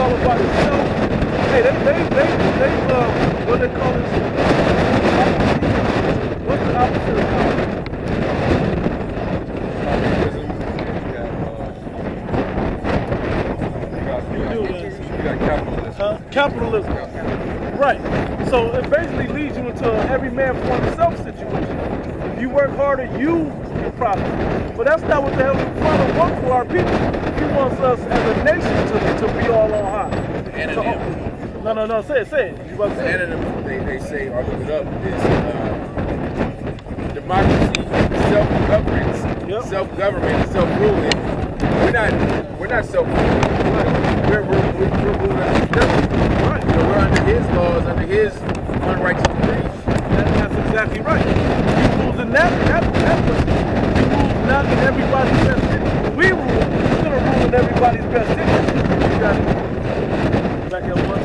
all about itself. Hey, what they call this? What's the opposite of power? You got capitalism. Capitalism. Right. So it basically leads you into an every man for himself situation. If you work harder, you can prosper. But that's not what the hell we trying to work for our people. He wants us as a nation to be all on high. No, say it. You about to say it? They say, or look it up, is democracy, self-governance, self-government, self-ruling. We're not self-ruling. We're ruling under the devil. Right. So we're under his laws, under his unrighteous decrees. That's exactly right. He rules in that way. He rules not in everybody's best interest. When we rule, we're going to rule in everybody's best interest. You got it. Back at one.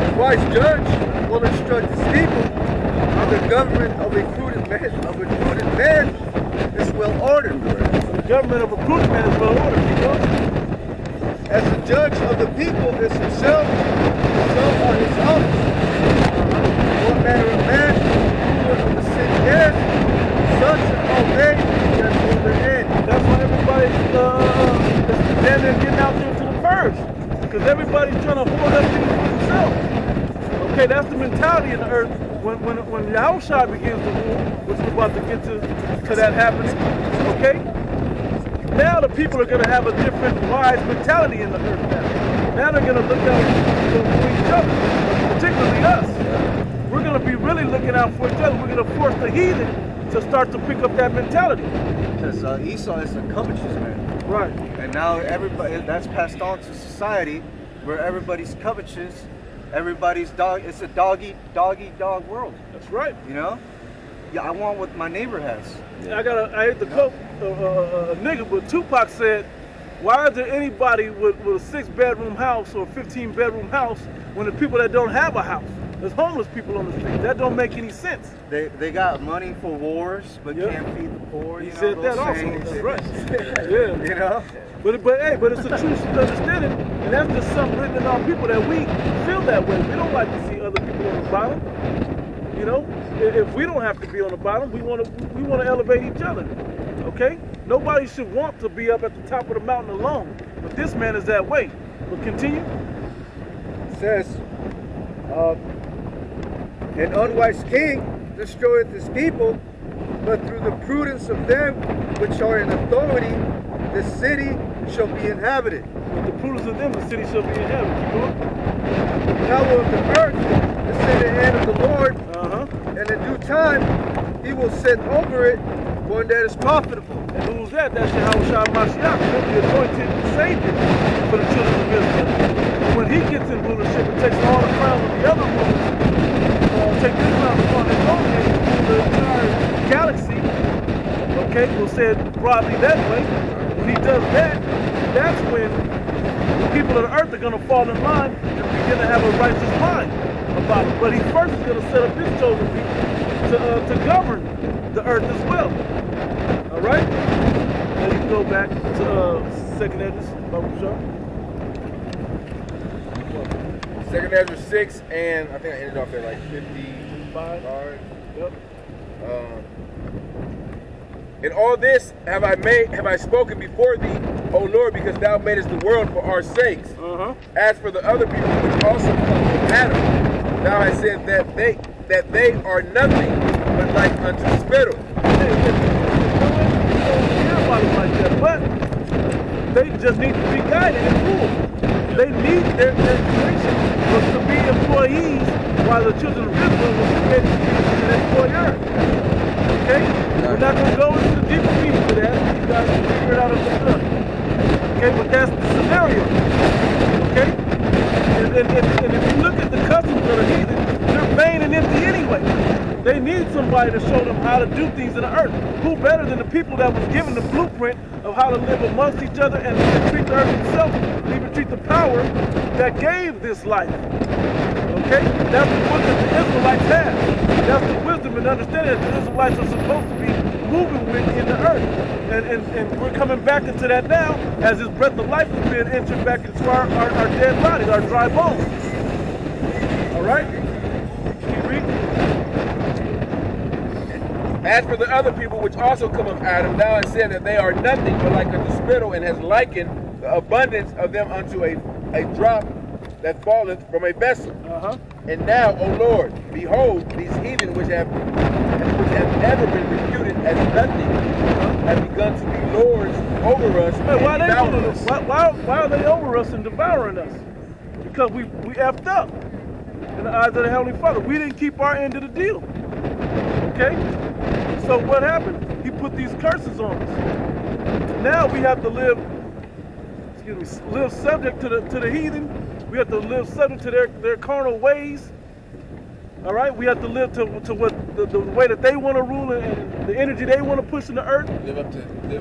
The wise judge will instruct his people on the government of recruited man is well ordered. The government of recruited man is well ordered. As the judge of the people is himself, so are his others. What manner of man ruler of the city is, such shall obey their ruler in. That's why everybody's getting out there to the purge. Because everybody's trying to hoard everything for themselves. Okay, that's the mentality in the earth. When Yahushua begins to rule, which we're about to get to that happening, okay? Now the people are going to have a different wise mentality in the earth now. Now they're going to look out for each other, particularly us. We're going to be really looking out for each other. We're going to force the heathen to start to pick up that mentality. Because Esau is a covetous man. Right. And now everybody, that's passed on to society where everybody's covetous. Everybody's dog. It's a dog world. That's right. You know? Yeah, I want what my neighbor has. I hate the quote a nigga, but Tupac said, why is there anybody with a 6-bedroom house or a 15-bedroom house when the people that don't have a house? There's homeless people on the street. That don't make any sense. They got money for wars, but can't feed the poor. He said that also. That's right. Yeah. You know? But it's a true understanding, and that's just something written in our people that we feel that way. We don't like to see other people on the bottom. You know, if we don't have to be on the bottom, we want to elevate each other. Okay? Nobody should want to be up at the top of the mountain alone. But this man is that way. But continue. It says, an unwise king destroyeth his people, but through the prudence of them which are in authority, the city shall be inhabited. With the prudence of them, the city shall be inhabited. Keep going. The power of the earth is in the hand of the Lord, and in due time he will set over it one that is profitable. And who's that? That's Yahushua Mashiach, the anointed Savior for the children of Israel. And when he gets in rulership and takes all the crowns of the other rulers, take this crown upon his own head and rule the entire galaxy, okay, we'll say it broadly that way. When he does that, that's when the people of the earth are going to fall in line and begin to have a righteous mind about it. But he first is going to set up his chosen people to govern the earth as well. All right? Now you can go back to Second Esdras, Baruch Shah. Second Esdras 6, and I think I ended off at like 55. Yep. In all this have I spoken before thee, O Lord, because thou madest the world for our sakes. As for the other people which also come from Adam, thou hast said that they are nothing but like unto spittle. But they just need to be guided and ruled. They need their creation was to be employees, while the children of Israel was created to be an employer. Okay? We're not going to go into the deeper meaning for that. You guys can figure it out on the study. Okay, but that's the scenario. Okay? And if you look at the customs of the heathen, they're vain and empty anyway. They need somebody to show them how to do things in the earth. Who better than the people that was given the blueprint of how to live amongst each other and treat the earth itself, and even treat the power that gave this life. Okay? That's the wisdom the Israelites have. That's the wisdom and understanding that the Israelites are supposed to be moving with in the earth. And we're coming back into that now as this breath of life is being entered back into our dead bodies, our dry bones. All right? Keep reading. As for the other people which also come of Adam, thou hast said that they are nothing but like unto spittle, and has likened the abundance of them unto a drop that falleth from a vessel. And now, O Lord, behold, these heathen which have never been reputed as nothing have begun to be lords over us. Hey, why are they over us and devouring us? Because we effed up in the eyes of the Heavenly Father. We didn't keep our end of the deal. Okay? So what happened? He put these curses on us. Now we have to live subject to the heathen. We have to live subject to their carnal ways. All right? We have to live to what the way that they want to rule and the energy they want to push in the earth. Live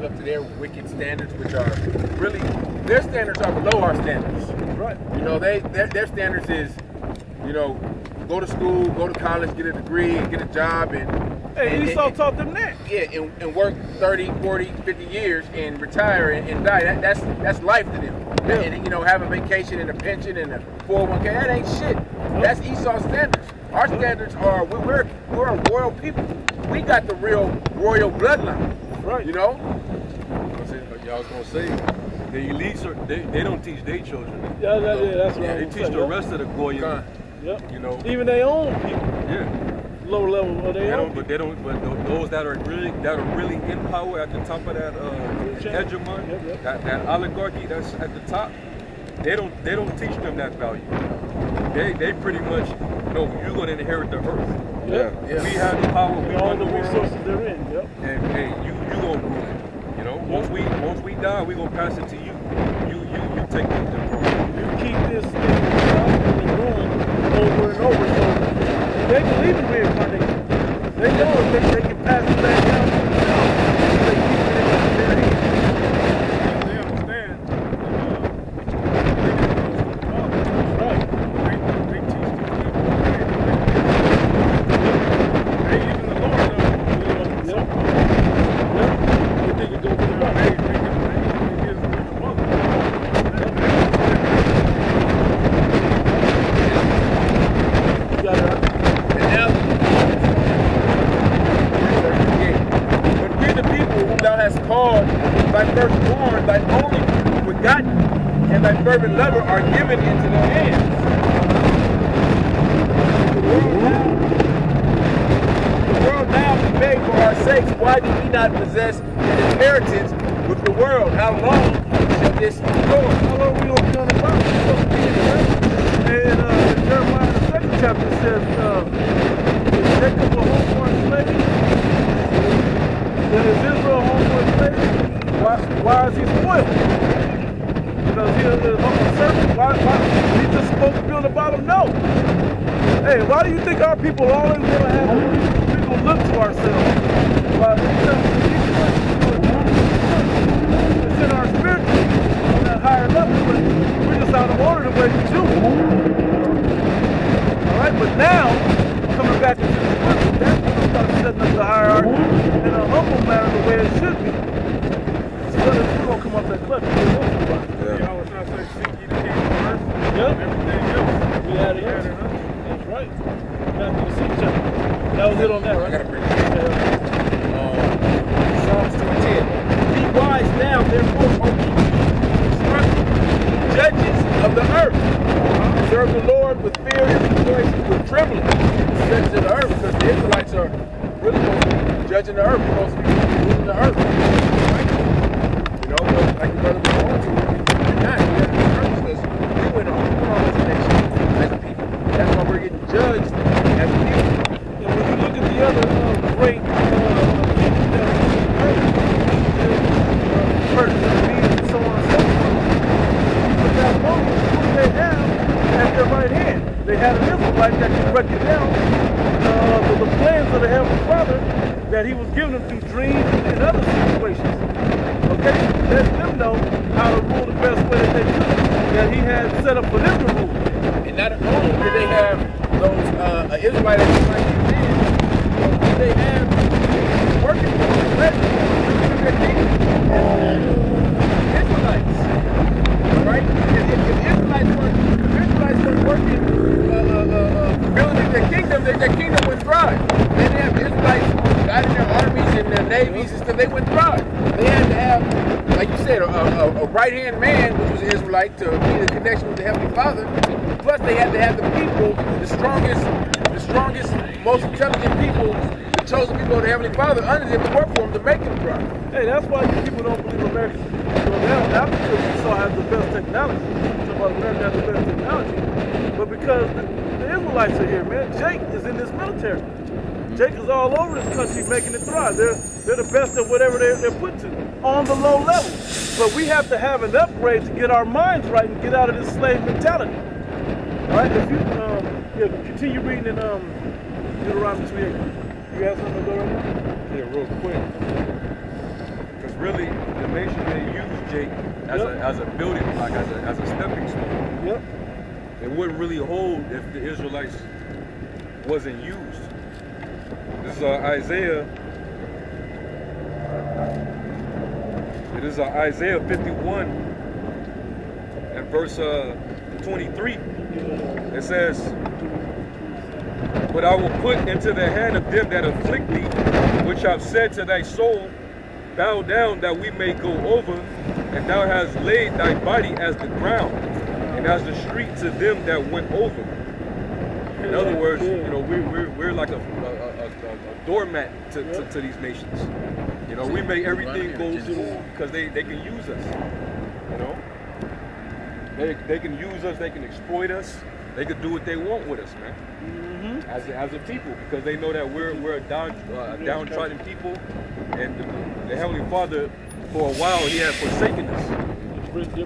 up to their wicked standards, which are really, their standards are below our standards. Right. You know, their standards is, you know, go to school, go to college, get a degree, and get a job, and Esau taught them that. Yeah, and work 30, 40, 50 years and retire and die. That's life to them. Yeah. And, you know, have a vacation and a pension and a 401k. That ain't shit. That's Esau's standards. Our standards are, we're a royal people. We got the real royal bloodline. Right. You know? Y'all was gonna say the elites they don't teach their children. Yeah, that's right. They teach the rest of the goyim. Yep. You know. Even their own people. Yeah. Low level of their own. But those that are really in power at the top of that hegemony, that oligarchy that's at the top, they don't teach them that value. They pretty much know you're gonna inherit the earth. Yeah. We have the power, we all run the the world, resources they're in. Yep. and hey, you gonna rule it. You know, once we die, we gonna pass it to you. You take the throne. You keep this thing going over and over. So they believe in reincarnation. They know if they can pass it back down to themselves. They keep it in their hands. They understand. Right. They teach the people. Even the Lord knows who they are. They think it goes to the right. Called thy firstborn, thy only begotten, and thy fervent lover are given into their hands. The world now be made for our sakes. Why do we not possess an inheritance with the world? How long shall this endure? How long we gonna be on the ground? We're supposed to be in the earth. And Jeremiah the 2nd chapter says, Jacob a homeborn slave. Is Israel homeborn slave? Why is he spoiled? Because he is a servant. Why? He just supposed to be on the bottom? No. Hey, why do you think our people always want to have people look to ourselves? It's in our spiritual on that higher level, but we're just out of order the way we do. All right, but now coming back into the spiritual, that's when we start setting up the hierarchy in a humble manner the way it should be. So we're gonna come up that clutch. Y'all was trying to say, seek ye the kingdom first. Yep. Everything else. We had it. That's right. Matthew the 6th chapter. That was it on that, right? I gotta bring it. Psalms 2:10. Be wise now, therefore, O instructed judges of the earth. Serve the Lord with fear and rejoice with trembling. Judges of the earth, because the Israelites are really supposed to be judging the earth. We're supposed to be ruling the earth. Right? You know, but like your brother was going to, we're not. We got to be earnestness. We went on as a nation, as a people. That's why we're getting judged as a people. And when you look at the other great kingdoms that are in the earth, Persia, Medes, and so on and so forth, but that moment, who they have at their right hand? They had an Israelite that could break it down the plans of the Heavenly Father that he was giving them through dreams and other situations. Okay? Let them know how to rule the best way that they could, that he had set up for them to rule. And not only did they have those Israelites like you did, but they have working for them, led to their kingdom. Israelites, right? If Israelites weren't working, building their kingdom, their kingdom would thrive. They didn't have Israelites guiding their armies and their navies and stuff. They would thrive. They had to have, like you said, a right-hand man, which was an Israelite, to be the connection with the Heavenly Father. Plus, they had to have the people, the strongest, most intelligent people, the chosen people of the Heavenly Father under them to work for them to make them thrive. Hey, that's why you people don't believe America. Well, now because Esau has the best technology. So about America has the best technology. But because the Israelites are here, man. Jake is in this military. Jake is all over this country making it thrive. They're the best at whatever they're put to on the low level. But we have to have an upgrade to get our minds right and get out of this slave mentality. All right, if you continue reading in Deuteronomy 28. You have something to go right now? Yeah, real quick. Because really, the nation they use Jake as a building block, as a stepping stone. Yep. It wouldn't really hold if the Israelites wasn't used. This is Isaiah. It is Isaiah 51 and verse 23. It says, "But I will put into the hand of them that afflict thee, which have said to thy soul, bow down that we may go over, and thou hast laid thy body as the ground, and as the street to them that went over." In other words, you know, we're like a doormat to these nations. You know, we make everything go smooth because they can use us. You know, they can use us, they can exploit us, they can do what they want with us, man. As a people, because they know that we're a downtrodden people, and the Heavenly Father, for a while, He had forsaken us.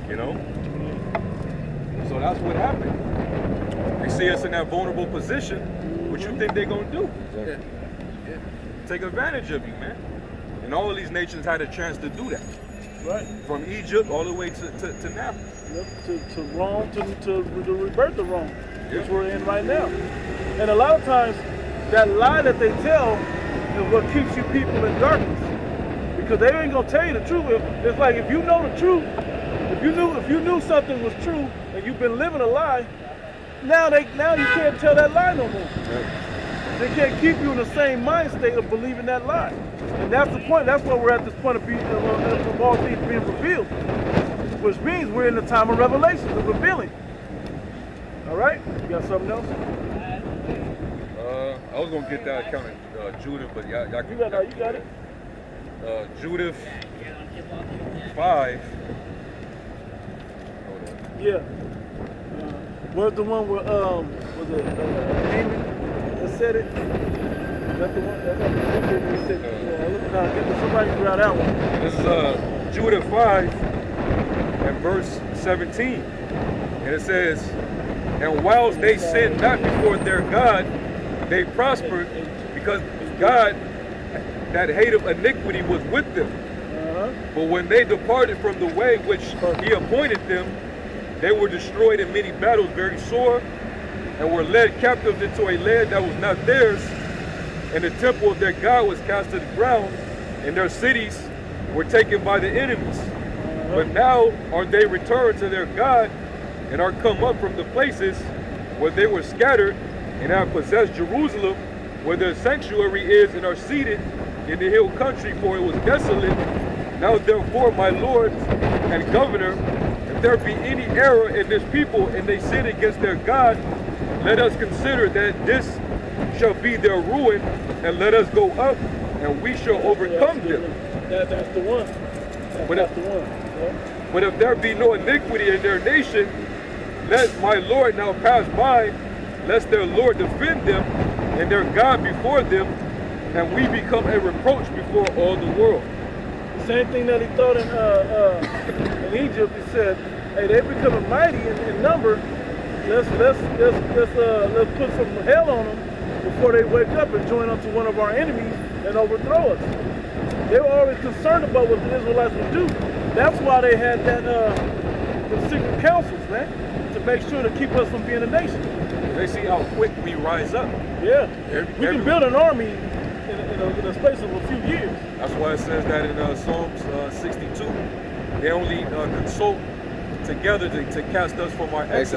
You know, so that's what happened. They see us in that vulnerable position. What you think they're gonna do? Yeah. Take advantage of you, man. And all of these nations had a chance to do that. Right. From Egypt all the way to now. Yep. To Rome, to rebirth of Rome, Yep. which we're in right now. And a lot of times, that lie that they tell is what keeps you people in darkness. Because they ain't gonna tell you the truth. It's like if you know the truth, if you knew something was true and you've been living a lie, now you can't tell that lie no more. Right. They can't keep you in the same mind state of believing that lie. And that's the point. That's why we're at this point of all things being revealed. Which means we're in the time of revelation, of revealing. All right? You got something else? I was gonna get that account of Judith, but y'all You got it. Judith 5. Yeah. Where's the one where was it Haman that said it? That's the one. That's what he said. Somebody grab that one. This is Judith 5 and verse 17, and it says, "And whilst they sinned not before their God, they prospered, because God that hateth iniquity was with them. But when they departed from the way which He appointed them, they were destroyed in many battles very sore, and were led captive into a land that was not theirs, and the temple of their God was cast to the ground, and their cities were taken by the enemies. But now are they returned to their God, and are come up from the places where they were scattered, and have possessed Jerusalem, where their sanctuary is, and are seated in the hill country, for it was desolate. Now therefore, my Lord and Governor, if there be any error in this people, and they sin against their God, let us consider that this shall be their ruin, and let us go up, and we shall overcome them. That's the one. That's the one. Yeah. But if there be no iniquity in their nation, let my Lord now pass by, lest their Lord defend them, and their God before them, and we become a reproach before all the world." Same thing that he thought in Egypt. He said, "Hey, they're becoming mighty in number. Let's put some hell on them before they wake up and join unto one of our enemies and overthrow us." They were always concerned about what the Israelites would do. That's why they had that the secret councils, man, to make sure to keep us from being a nation. They see how quick we rise up. Yeah, we can build an army in a space of a few years. That's why it says that in Psalms 62, they only consult together to cast us from our excellence.